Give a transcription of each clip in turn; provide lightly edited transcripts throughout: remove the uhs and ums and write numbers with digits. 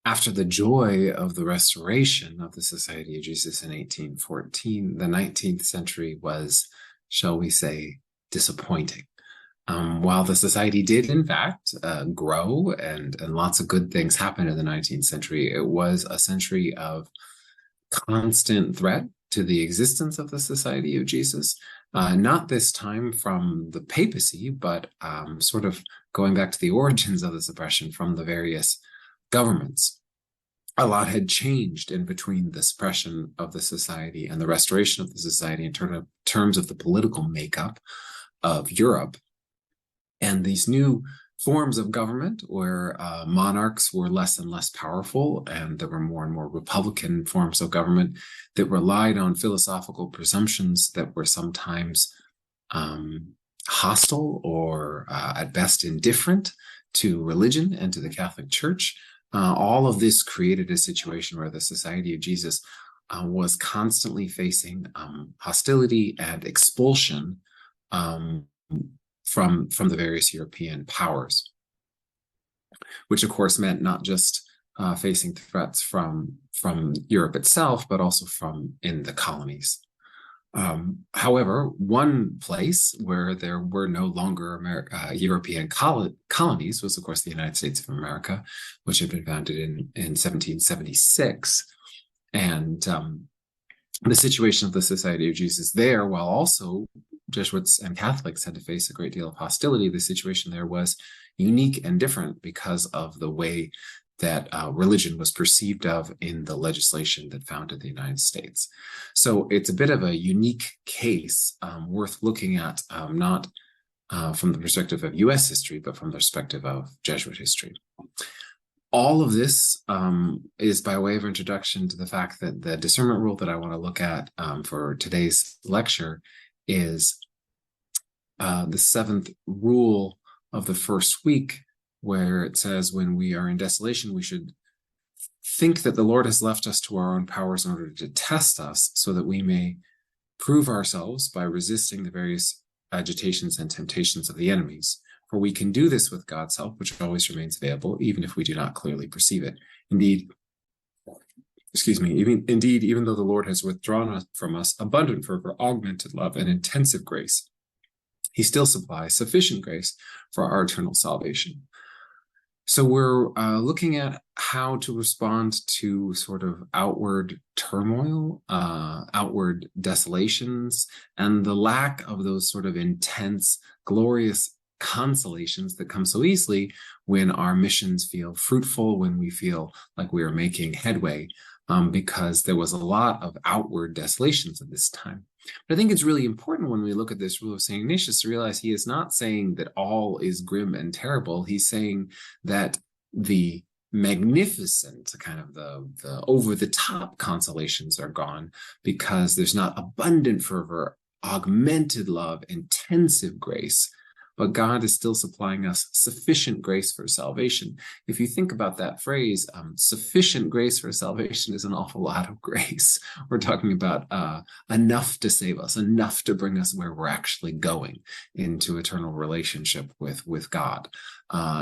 After the joy of the restoration of the Society of Jesus in 1814, the 19th century was, shall we say, disappointing. While the society did, in fact, grow and lots of good things happened in the 19th century, it was a century of constant threat to the existence of the Society of Jesus. Not this time from the papacy, but sort of going back to the origins of the suppression from the various governments. A lot had changed in between the suppression of the society and the restoration of the society in terms of the political makeup of Europe. And these new forms of government where monarchs were less and less powerful, and there were more and more republican forms of government that relied on philosophical presumptions that were sometimes hostile or at best indifferent to religion and to the Catholic Church. All of this created a situation where the Society of Jesus was constantly facing hostility and expulsion from the various European powers, which of course meant not just facing threats from Europe itself, but also from in the colonies. However, one place where there were no longer European colonies was, of course, the United States of America, which had been founded in 1776. And the situation of the Society of Jesus there, while also Jesuits and Catholics had to face a great deal of hostility, the situation there was unique and different because of the way that religion was perceived of in the legislation that founded the United States. So it's a bit of a unique case worth looking at, not from the perspective of US history, but from the perspective of Jesuit history. All of this is by way of introduction to the fact that the discernment rule that I want to look at for today's lecture is the seventh rule of the first week, where it says, when we are in desolation, we should think that the Lord has left us to our own powers in order to test us, so that we may prove ourselves by resisting the various agitations and temptations of the enemies. For we can do this with God's help, which always remains available, even if we do not clearly perceive it. Indeed, even though the Lord has withdrawn from us abundant fervor, augmented love, and intensive grace, he still supplies sufficient grace for our eternal salvation. So we're looking at how to respond to sort of outward turmoil, outward desolations, and the lack of those sort of intense, glorious consolations that come so easily when our missions feel fruitful, when we feel like we are making headway, because there was a lot of outward desolations at this time. But I think it's really important when we look at this rule of St. Ignatius to realize he is not saying that all is grim and terrible. He's saying that the magnificent, kind of the over-the-top consolations are gone because there's not abundant fervor, augmented love, intensive grace, but God is still supplying us sufficient grace for salvation. If you think about that phrase, sufficient grace for salvation is an awful lot of grace. We're talking about enough to save us, enough to bring us where we're actually going into eternal relationship with God.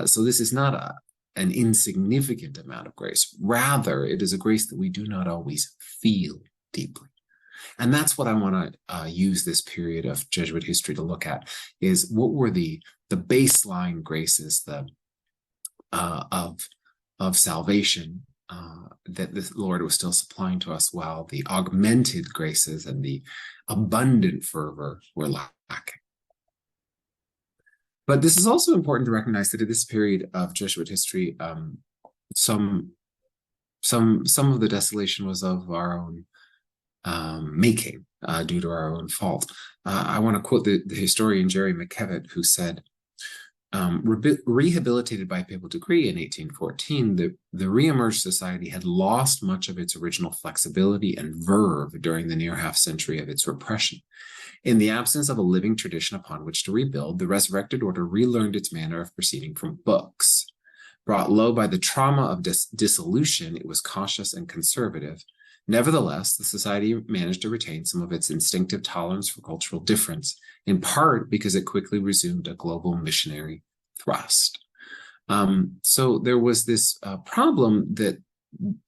So this is not an insignificant amount of grace. Rather, it is a grace that we do not always feel deeply. And that's what I want to use this period of Jesuit history to look at, is what were the baseline graces of salvation that the Lord was still supplying to us, while the augmented graces and the abundant fervor were lacking. But this is also important to recognize that at this period of Jesuit history, some of the desolation was of our own making, due to our own fault. I want to quote the historian Jerry McKevitt, who said, rehabilitated by papal decree in 1814, the re-emerged society had lost much of its original flexibility and verve during the near half century of its repression. In the absence of a living tradition upon which to rebuild, the resurrected order relearned its manner of proceeding from books. Brought low by the trauma of dissolution, it was cautious and conservative. Nevertheless, the society managed to retain some of its instinctive tolerance for cultural difference, in part because it quickly resumed a global missionary thrust. So there was this problem that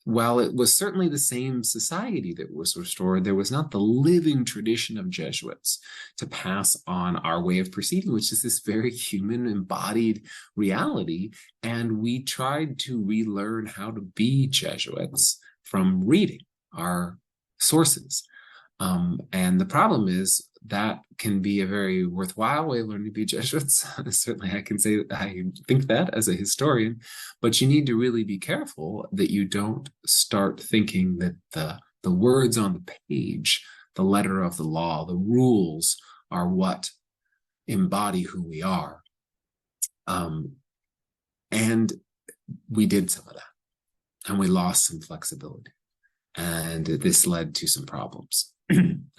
while it was certainly the same society that was restored, there was not the living tradition of Jesuits to pass on our way of proceeding, which is this very human embodied reality. And we tried to relearn how to be Jesuits from reading our sources. And the problem is that can be a very worthwhile way of learning to be Jesuits. Certainly I can say that I think that as a historian, but you need to really be careful that you don't start thinking that the words on the page, the letter of the law, the rules are what embody who we are. And we did some of that, and we lost some flexibility. And this led to some problems.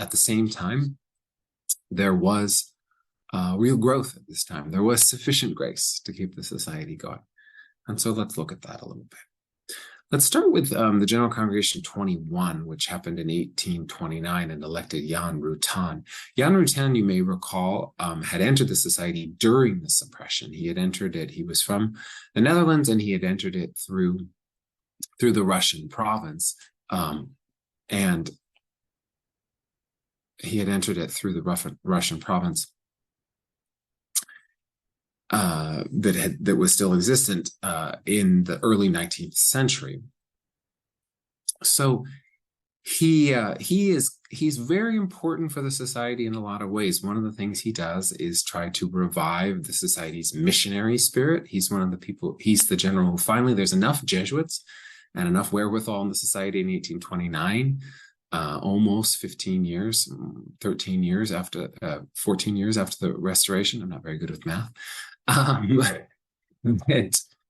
At the same time, there was real growth at this time. There was sufficient grace to keep the society going. And so let's look at that a little bit. Let's start with the General Congregation 21, which happened in 1829 and elected Jan Rutan. Jan Rutan, you may recall, had entered the society during the suppression. He had entered it. He was from the Netherlands, and he had entered it through the Russian province. And he had entered it through the Russian province that was still existent in the early 19th century. So he's very important for the society in a lot of ways. One of the things he does is try to revive the society's missionary spirit. He's one of the people, he's the general who finally, there's enough Jesuits and enough wherewithal in the society in 1829, almost 15 years, 13 years after, 14 years after the Restoration. I'm not very good with math. That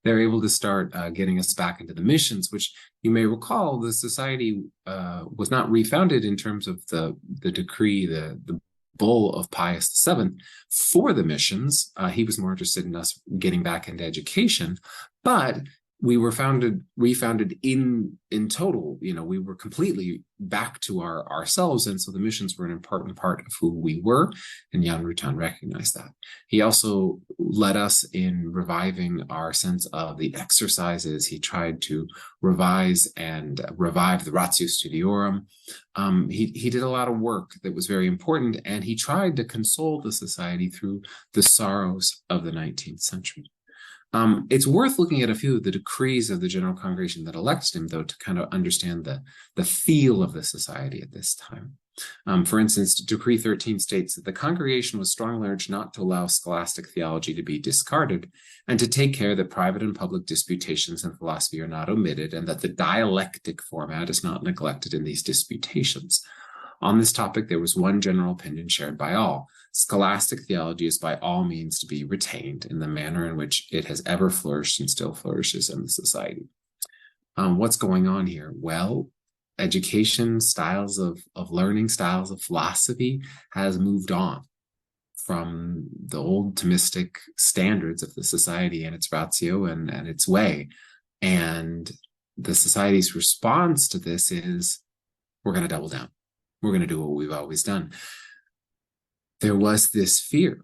they're able to start getting us back into the missions, which you may recall, the society was not refounded in terms of the decree, the bull of Pius VII for the missions. He was more interested in us getting back into education, but we were refounded in total. You know, we were completely back to ourselves, and so the missions were an important part of who we were, and Jan Rutan recognized that. He also led us in reviving our sense of the exercises. He tried to revise and revive the Ratio Studiorum. He did a lot of work that was very important, and he tried to console the society through the sorrows of the 19th century. It's worth looking at a few of the decrees of the General Congregation that elected him, though, to kind of understand the feel of the society at this time. For instance, Decree 13 states that the congregation was strongly urged not to allow scholastic theology to be discarded, and to take care that private and public disputations in philosophy are not omitted, and that the dialectic format is not neglected in these disputations. On this topic, there was one general opinion shared by all. Scholastic theology is by all means to be retained in the manner in which it has ever flourished and still flourishes in the society. What's going on here? Well, education, styles of learning, styles of philosophy has moved on from the old Thomistic standards of the society and its ratio and its way. And the society's response to this is, we're going to double down. We're going to do what we've always done. There was this fear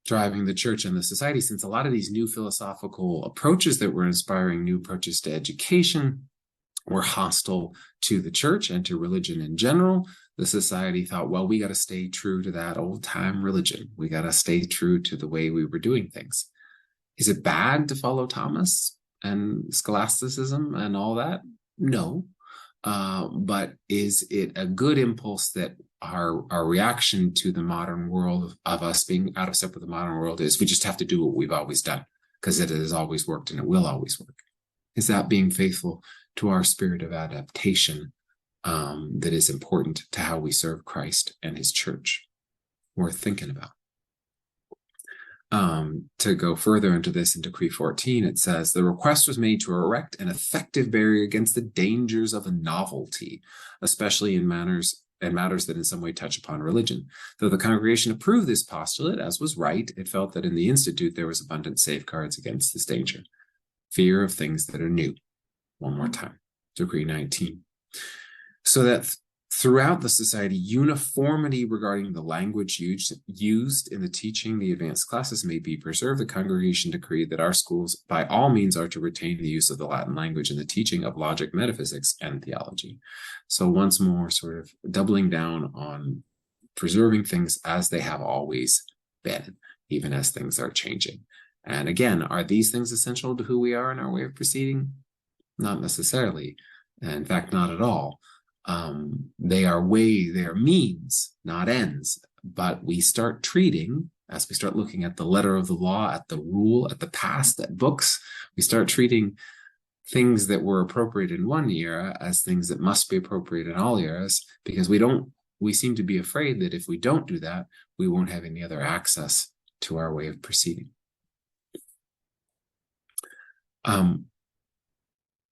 driving the church and the society, since a lot of these new philosophical approaches that were inspiring new approaches to education were hostile to the church and to religion in general. The society thought, well, we got to stay true to that old time religion. We got to stay true to the way we were doing things. Is it bad to follow Thomas and scholasticism and all that? No. But is it a good impulse that our reaction to the modern world of us being out of step with the modern world is we just have to do what we've always done because it has always worked and it will always work? Is that being faithful to our spirit of adaptation that is important to how we serve Christ and his church? Worth thinking about. To go further into this, in Decree 14, it says, the request was made to erect an effective barrier against the dangers of a novelty, especially in matters that in some way touch upon religion. Though the congregation approved this postulate, as was right, it felt that in the Institute there was abundant safeguards against this danger. Fear of things that are new. One more time, Decree 19. So that Throughout the society, uniformity regarding the language used in the teaching the advanced classes may be preserved. The congregation decreed that our schools, by all means, are to retain the use of the Latin language in the teaching of logic, metaphysics, and theology. So once more, sort of doubling down on preserving things as they have always been, even as things are changing. And again, are these things essential to who we are in our way of proceeding? Not necessarily. In fact, not at all. They are means, not ends. But we start treating, as we start looking at the letter of the law, at the rule, at the past, at books, we start treating things that were appropriate in one era as things that must be appropriate in all eras, because we seem to be afraid that if we don't do that, we won't have any other access to our way of proceeding.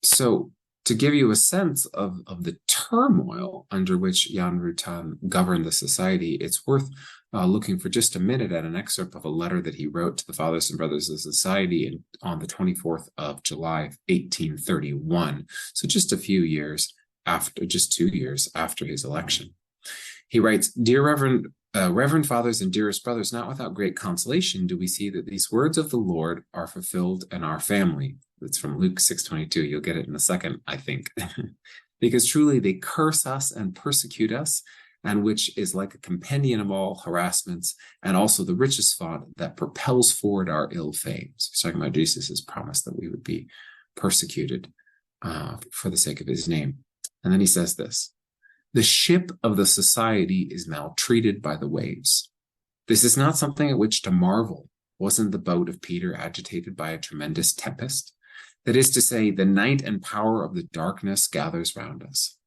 So to give you a sense of the turmoil under which Jan Rutan governed the society, it's worth looking for just a minute at an excerpt of a letter that he wrote to the Fathers and Brothers of Society on the 24th of July, 1831. So just 2 years after his election. He writes, "Dear Reverend Fathers and dearest brothers, not without great consolation do we see that these words of the Lord are fulfilled in our family." It's from Luke 6:22. You'll get it in a second, I think. "Because truly they curse us and persecute us, and which is like a compendium of all harassments, and also the richest font that propels forward our ill fame." So he's talking about Jesus' promise that we would be persecuted for the sake of his name. And then he says this: "The ship of the society is maltreated by the waves. This is not something at which to marvel. Wasn't the boat of Peter agitated by a tremendous tempest? That is to say, the night and power of the darkness gathers round us.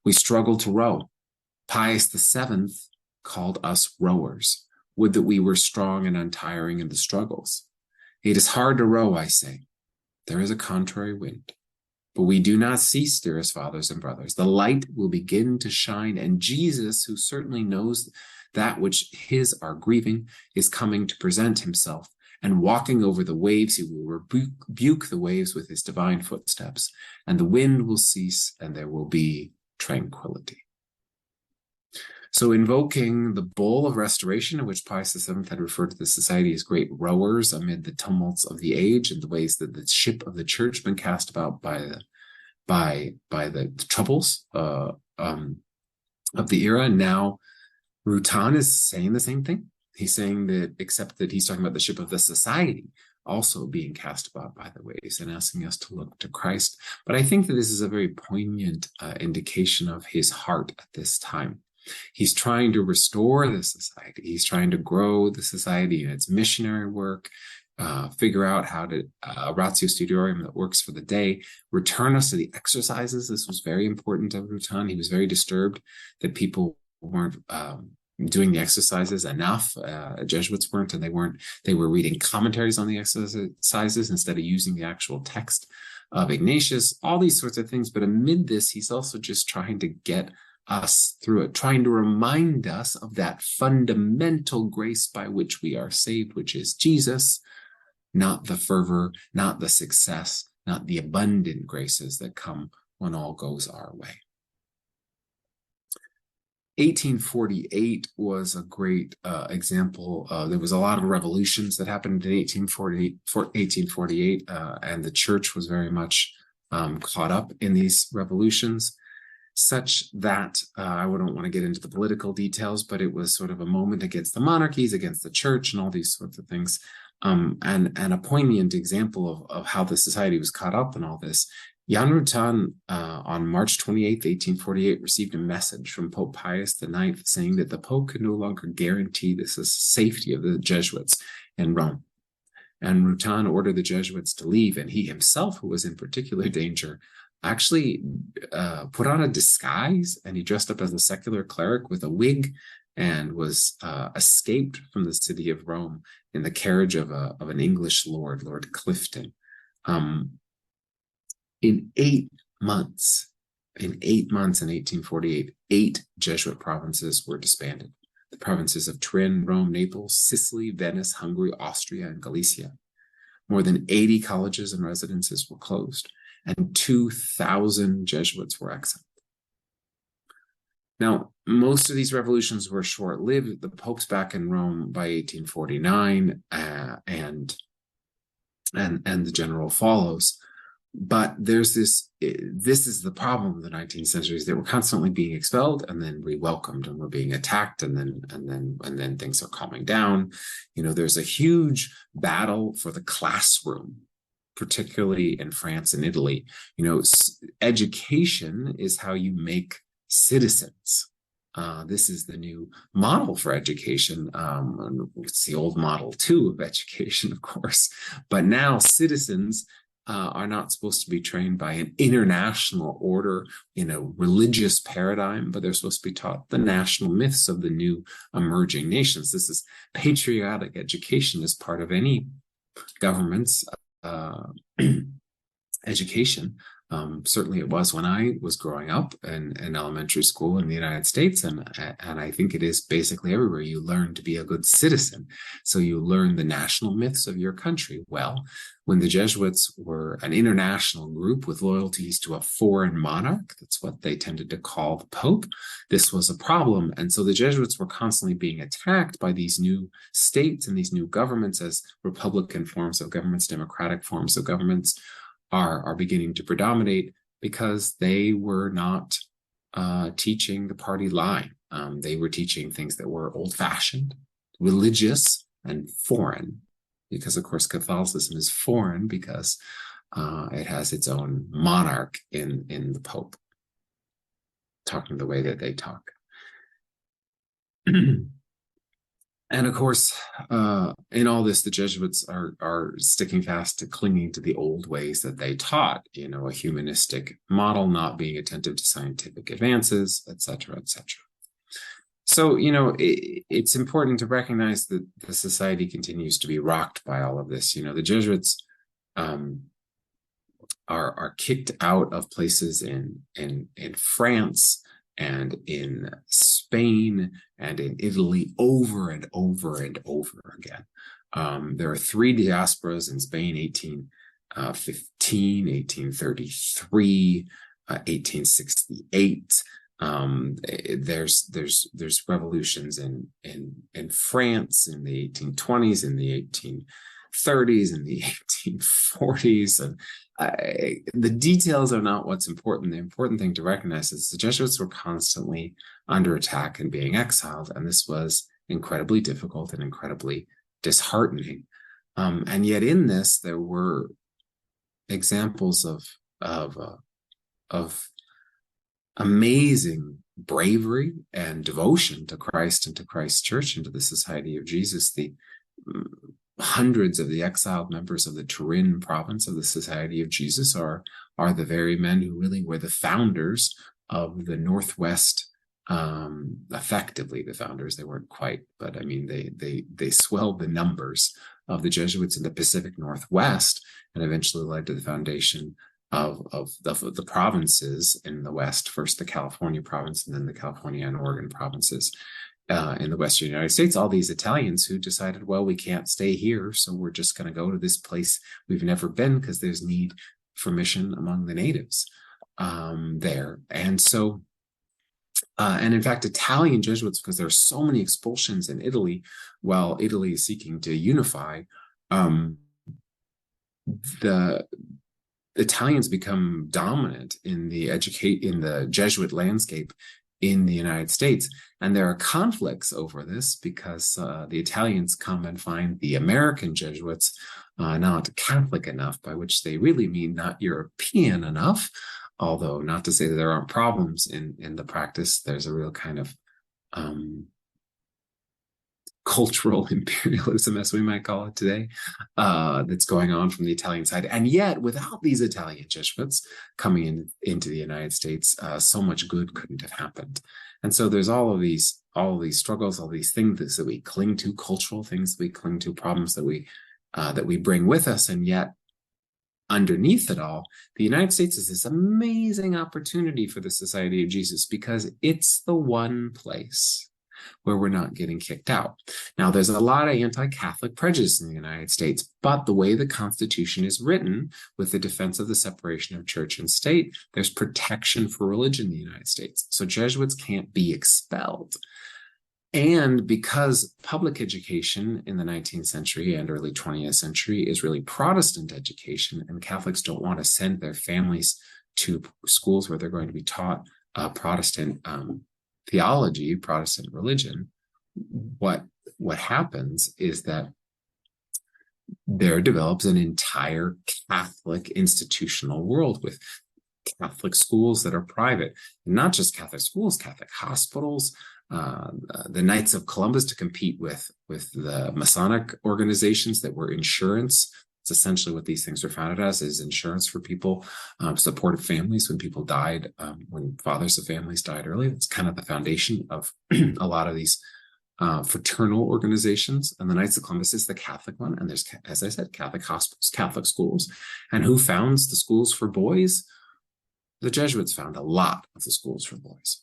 We struggle to row. Pius VII called us rowers. Would that we were strong and untiring in the struggles. It is hard to row, I say. There is a contrary wind. But we do not cease, dearest fathers and brothers. The light will begin to shine, and Jesus, who certainly knows that which his are grieving, is coming to present himself, and walking over the waves, he will rebuke the waves with his divine footsteps, and the wind will cease, and there will be tranquility." So invoking the bull of restoration, in which Pius VII had referred to the society as great rowers amid the tumults of the age and the ways that the ship of the church been cast about by the troubles of the era. Now Rutan is saying the same thing. He's saying that, except that he's talking about the ship of the society also being cast about by the waves and asking us to look to Christ. But I think that this is a very poignant indication of his heart at this time. He's trying to restore the society. He's trying to grow the society in its missionary work, figure out how to, ratio studiorum that works for the day, return us to the exercises. This was very important to Rutan. He was very disturbed that people weren't doing the exercises enough. Jesuits weren't, and they were reading commentaries on the exercises instead of using the actual text of Ignatius, all these sorts of things. But amid this, he's also just trying to get us through it, trying to remind us of that fundamental grace by which we are saved, which is Jesus, not the fervor, not the success, not the abundant graces that come when all goes our way. 1848 was a great example. There was a lot of revolutions that happened in 1848, and the church was very much caught up in these revolutions, such that I don't want to get into the political details, but it was sort of a moment against the monarchies, against the church, and all these sorts of things. And a poignant example of how the society was caught up in all this. Jan Rutan, on March 28th, 1848, received a message from Pope Pius IX saying that the Pope could no longer guarantee the safety of the Jesuits in Rome. And Rutan ordered the Jesuits to leave, and he himself, who was in particular danger, actually put on a disguise, and he dressed up as a secular cleric with a wig and was escaped from the city of Rome in the carriage of an English lord, Lord Clifton. In 8 months in 1848, 8 Jesuit provinces were disbanded. The provinces of Turin, Rome, Naples, Sicily, Venice, Hungary, Austria, and Galicia. More than 80 colleges and residences were closed, and 2,000 Jesuits were exiled. Now, most of these revolutions were short-lived. The Pope's back in Rome by 1849, and the general follows. But there's this is the problem of the 19th century, is they were constantly being expelled and then re-welcomed, and were being attacked, and then things are calming down. There's a huge battle for the classroom, particularly in France and Italy. Education is how you make citizens. This is the new model for education. It's the old model too of education, of course, but now citizens are not supposed to be trained by an international order in a religious paradigm, but they're supposed to be taught the national myths of the new emerging nations. This is patriotic education as part of any government's education. Certainly it was when I was growing up in elementary school in the United States, and I think it is basically everywhere. You learn to be a good citizen. So you learn the national myths of your country. Well, when the Jesuits were an international group with loyalties to a foreign monarch, that's what they tended to call the Pope, this was a problem. And so the Jesuits were constantly being attacked by these new states and these new governments as republican forms of governments, democratic forms of governments are beginning to predominate, because they were not teaching the party line. They were teaching things that were old-fashioned, religious, and foreign, because, of course, Catholicism is foreign because it has its own monarch in the Pope, talking the way that they talk. And of course, in all this, the Jesuits are sticking fast to clinging to the old ways that they taught, a humanistic model, not being attentive to scientific advances, et cetera, et cetera. So, it's important to recognize that the society continues to be rocked by all of this. The Jesuits are kicked out of places in France and in Spain and in Italy over and over and over again. There are 3 diasporas in Spain: 1815, 1833, 1868. There's revolutions in France in the 1820s, in the 1830s, in the 1840s, and the details are not what's important. The important thing to recognize is the Jesuits were constantly under attack and being exiled, and this was incredibly difficult and incredibly disheartening. And yet, in this, there were examples of amazing bravery and devotion to Christ and to Christ's Church and to the Society of Jesus. The hundreds of the exiled members of the Turin province of the Society of Jesus are the very men who really were the founders of the Northwest. Effectively the founders. They weren't quite, but I mean, they swelled the numbers of the Jesuits in the Pacific Northwest, and eventually led to the foundation of the provinces in the West, first the California province and then the California and Oregon provinces in the Western United States. All these Italians who decided, well, we can't stay here, so we're just going to go to this place we've never been because there's need for mission among the natives there. And so, and in fact, Italian Jesuits, because there are so many expulsions in Italy, while Italy is seeking to unify, the Italians become dominant in the Jesuit landscape in the United States. And there are conflicts over this because the Italians come and find the American Jesuits not Catholic enough, by which they really mean not European enough. Although, not to say that there aren't problems in the practice, there's a real kind of cultural imperialism, as we might call it today, that's going on from the Italian side. And yet, without these Italian Jesuits coming into the United States, so much good couldn't have happened. And so there's all of these struggles, all these things that we cling to, cultural things that we cling to, problems that we bring with us. And yet, underneath it all, the United States is this amazing opportunity for the Society of Jesus, because it's the one place where we're not getting kicked out. Now, there's a lot of anti-Catholic prejudice in the United States, but the way the Constitution is written, with the defense of the separation of church and state, there's protection for religion in the United States. So Jesuits can't be expelled. And because public education in the 19th century and early 20th century is really Protestant education, and Catholics don't want to send their families to schools where they're going to be taught Protestant theology, Protestant religion, what happens is that there develops an entire Catholic institutional world with Catholic schools that are private, and not just Catholic schools, Catholic hospitals, the Knights of Columbus to compete with the Masonic organizations that were insurance. It's essentially what these things are founded as, is insurance for people, supportive families when people died, when fathers of families died early. It's kind of the foundation of a lot of these fraternal organizations. And the Knights of Columbus is the Catholic one. And there's, as I said, Catholic hospitals, Catholic schools. And who founds the schools for boys? The Jesuits found a lot of the schools for boys.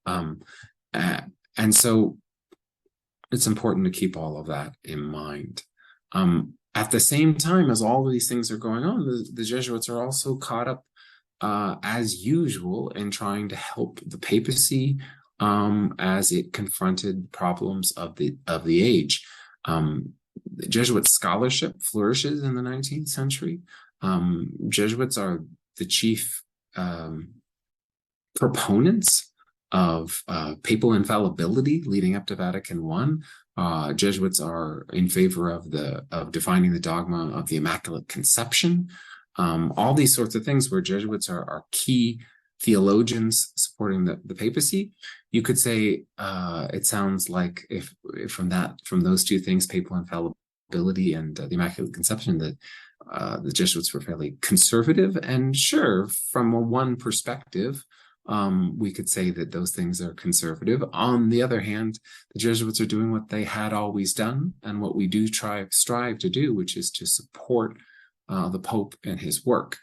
And so it's important to keep all of that in mind. At the same time as all of these things are going on, the Jesuits are also caught up, as usual, in trying to help the papacy as it confronted problems of the age. The Jesuit scholarship flourishes in the 19th century. Jesuits are the chief proponents of papal infallibility leading up to Vatican I. Jesuits are in favor of defining the dogma of the Immaculate Conception. All these sorts of things where Jesuits are key theologians supporting the papacy. You could say it sounds like if from those two things, papal infallibility and the Immaculate Conception, that the Jesuits were fairly conservative. And sure, from one perspective, we could say that those things are conservative. On the other hand, the Jesuits are doing what they had always done and what we do strive to do, which is to support the Pope and his work.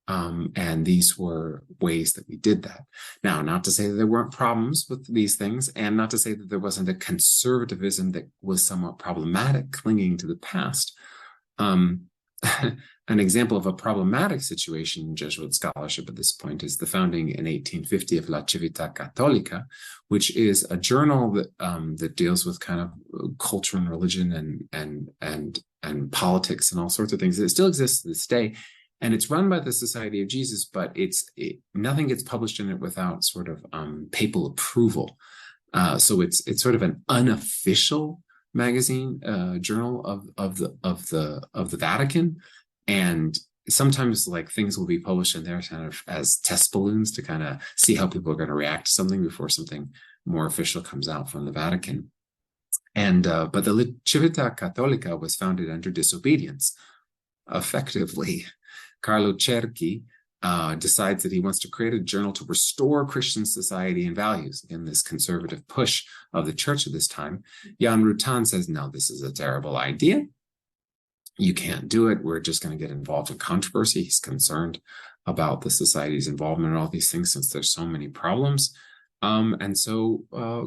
And these were ways that we did that. Now, not to say that there weren't problems with these things, and not to say that there wasn't a conservatism that was somewhat problematic, clinging to the past. An example of a problematic situation in Jesuit scholarship at this point is the founding in 1850 of La Civiltà Cattolica, which is a journal that deals with kind of culture and religion and politics and all sorts of things. It still exists to this day, and it's run by the Society of Jesus, but nothing gets published in it without sort of papal approval. So it's sort of an unofficial magazine, journal of the Vatican. And sometimes like things will be published in there kind of as test balloons to kind of see how people are going to react to something before something more official comes out from the Vatican. And but the Civiltà Cattolica was founded under disobedience. Effectively, Carlo Cerchi decides that he wants to create a journal to restore Christian society and values. Again, this conservative push of the church at this time. Jan Rutan says, no, this is a terrible idea. You can't do it. We're just going to get involved in controversy. He's concerned about the society's involvement in all these things since there's so many problems. And so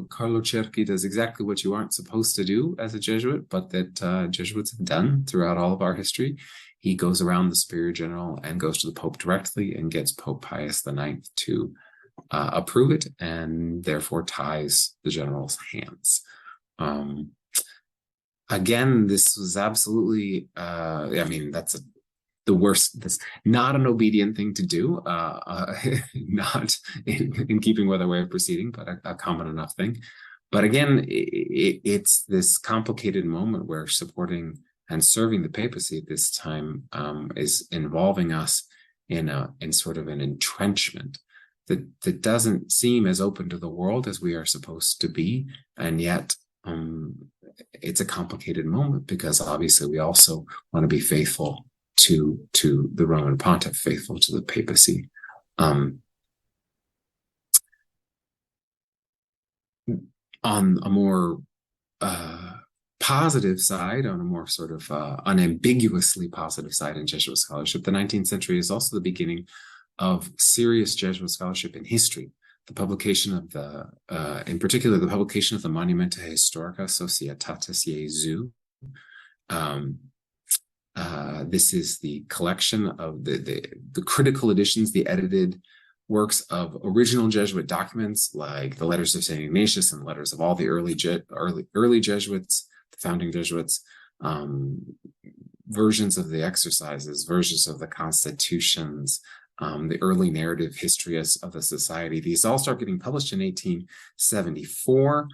Carlo Cerchi does exactly what you aren't supposed to do as a Jesuit, but that Jesuits have done throughout all of our history. He goes around the Superior General and goes to the Pope directly and gets Pope Pius IX to approve it, and therefore ties the General's hands. Again, this was absolutely, I mean, that's the worst, that's not an obedient thing to do, not in keeping with our way of proceeding, but a common enough thing. But again, it's this complicated moment where supporting and serving the papacy at this time is involving us in sort of an entrenchment that doesn't seem as open to the world as we are supposed to be, and yet it's a complicated moment because obviously we also want to be faithful to the Roman Pontiff, faithful to the papacy. On a more positive side, on a more sort of unambiguously positive side in Jesuit scholarship, the 19th century is also the beginning of serious Jesuit scholarship in history. the publication of in particular, the publication of the Monumenta Historica Societatis Jesu. This is the collection of the critical editions, the edited works of original Jesuit documents, like the letters of St. Ignatius and letters of all the early Jesuits, the founding Jesuits, versions of the exercises, versions of the constitutions, the early narrative history of the society. These all start getting published in 1874,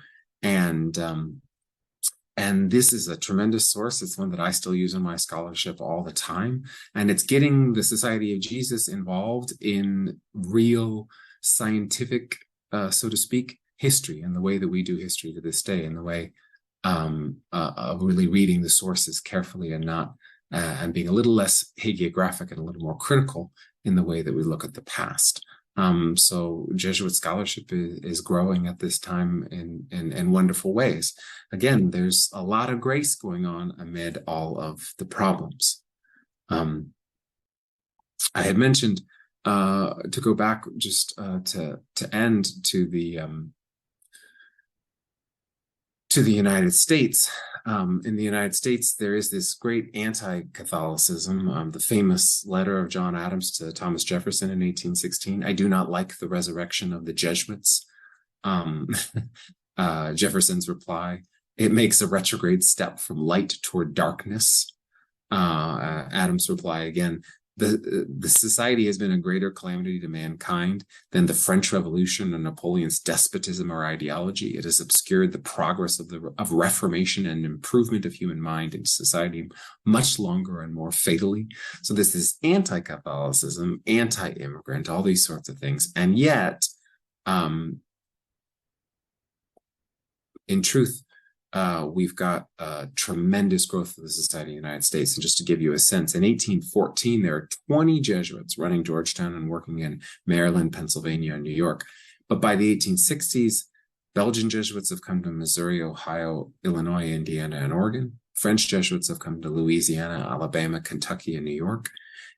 and this is a tremendous source. It's one that I still use in my scholarship all the time. And it's getting the Society of Jesus involved in real scientific, so to speak, history, and the way that we do history to this day, in the way of really reading the sources carefully and not and being a little less hagiographic and a little more critical in the way that we look at the past. So Jesuit scholarship is growing at this time in wonderful ways. Again, there's a lot of grace going on amid all of the problems. I had mentioned, to go back just to end to the United States. In the United States, there is this great anti-Catholicism, the famous letter of John Adams to Thomas Jefferson in 1816. I do not like the resurrection of the Jesuits. Jefferson's reply, it makes a retrograde step from light toward darkness. Adams' reply again, the society has been a greater calamity to mankind than the French Revolution or Napoleon's despotism or ideology. It has obscured the progress of reformation and improvement of human mind and society much longer and more fatally. So this is anti-Catholicism, anti-immigrant, all these sorts of things. And yet, in truth, we've got tremendous growth of the Society of the United States. And just to give you a sense, in 1814, there are 20 Jesuits running Georgetown and working in Maryland, Pennsylvania, and New York. But by the 1860s, Belgian Jesuits have come to Missouri, Ohio, Illinois, Indiana, and Oregon. French Jesuits have come to Louisiana, Alabama, Kentucky, and New York.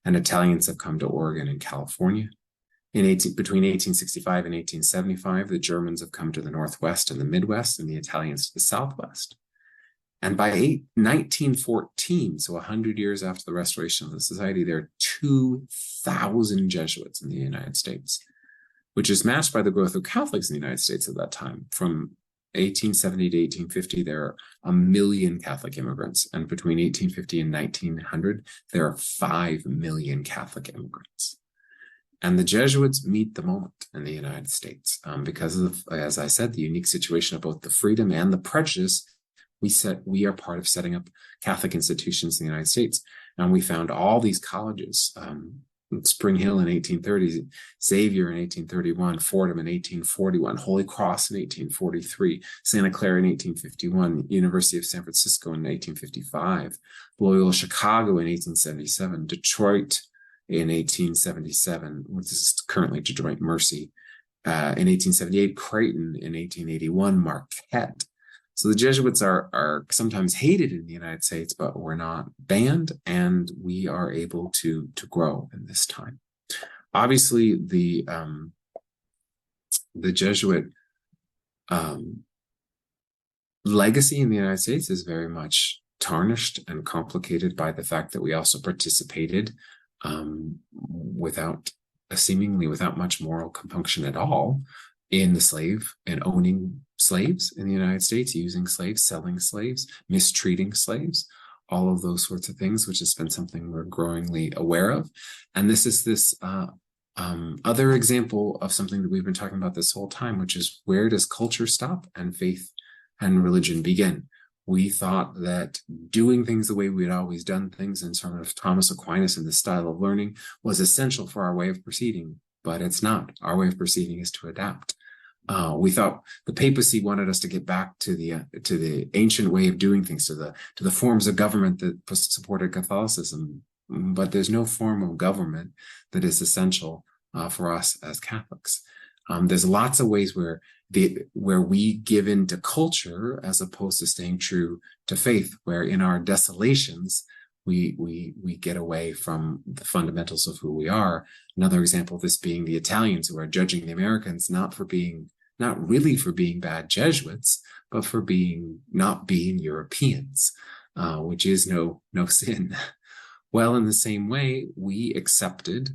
And Italians have come to Oregon and California. Between 1865 and 1875, the Germans have come to the Northwest and the Midwest, and the Italians to the Southwest. And by 1914, so 100 years after the restoration of the society, there are 2,000 Jesuits in the United States, which is matched by the growth of Catholics in the United States at that time. From 1870 to 1850, there are 1 million Catholic immigrants. And between 1850 and 1900, there are 5 million Catholic immigrants. And the Jesuits meet the moment in the United States because of, as I said, the unique situation of both the freedom and the prejudice. We are part of setting up Catholic institutions in the United States. And we found all these colleges, Spring Hill in 1830, Xavier in 1831, Fordham in 1841, Holy Cross in 1843, Santa Clara in 1851, University of San Francisco in 1855, Loyola Chicago in 1877, Detroit in 1877, which is currently Detroit Mercy, in 1878, Creighton in 1881, Marquette. So the Jesuits are sometimes hated in the United States, but we're not banned, and we are able to grow in this time. Obviously, the Jesuit legacy in the United States is very much tarnished and complicated by the fact that we also participated seemingly without much moral compunction at all in owning slaves in the United States, using slaves, selling slaves, mistreating slaves, all of those sorts of things, which has been something we're growingly aware of. And this is this other example of something that we've been talking about this whole time, which is, where does culture stop and faith and religion begin? We thought that doing things the way we had always done things, in sort of Thomas Aquinas and the style of learning, was essential for our way of proceeding, but it's not. Our way of proceeding is to adapt. We thought the papacy wanted us to get back to the ancient way of doing things, to the forms of government that supported Catholicism, but there's no form of government that is essential for us as Catholics. There's lots of ways where we give in to culture as opposed to staying true to faith, where in our desolations, we get away from the fundamentals of who we are. Another example of this being the Italians, who are judging the Americans not really for being bad Jesuits, but for not being Europeans, which is no sin. Well, in the same way, we accepted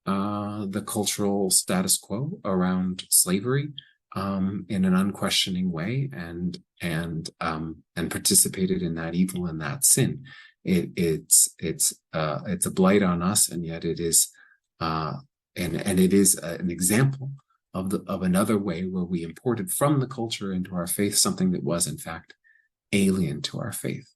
the cultural status quo around slavery in an unquestioning way, and participated in that evil and that sin. It's a blight on us, and yet it is and it is an example of another way where we imported from the culture into our faith something that was in fact alien to our faith.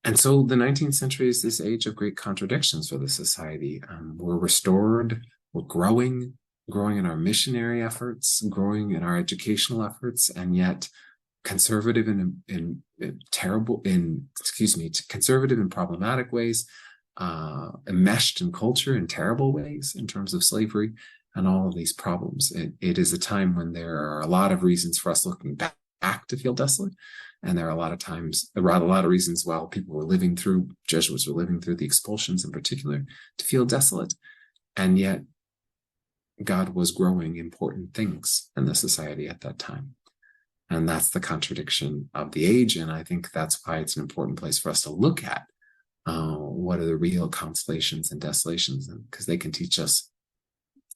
And so the 19th century is this age of great contradictions for the society. We're restored, we're growing in our missionary efforts, growing in our educational efforts, and yet conservative in conservative in problematic ways, enmeshed in culture in terrible ways in terms of slavery and all of these problems. It is a time when there are a lot of reasons for us looking back to feel desolate. And there are a lot of reasons while Jesuits were living through the expulsions in particular, to feel desolate. And yet God was growing important things in the society at that time. And that's the contradiction of the age. And I think that's why it's an important place for us to look at what are the real consolations and desolations, because they can teach us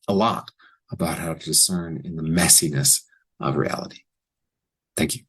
a lot about how to discern in the messiness of reality. Thank you.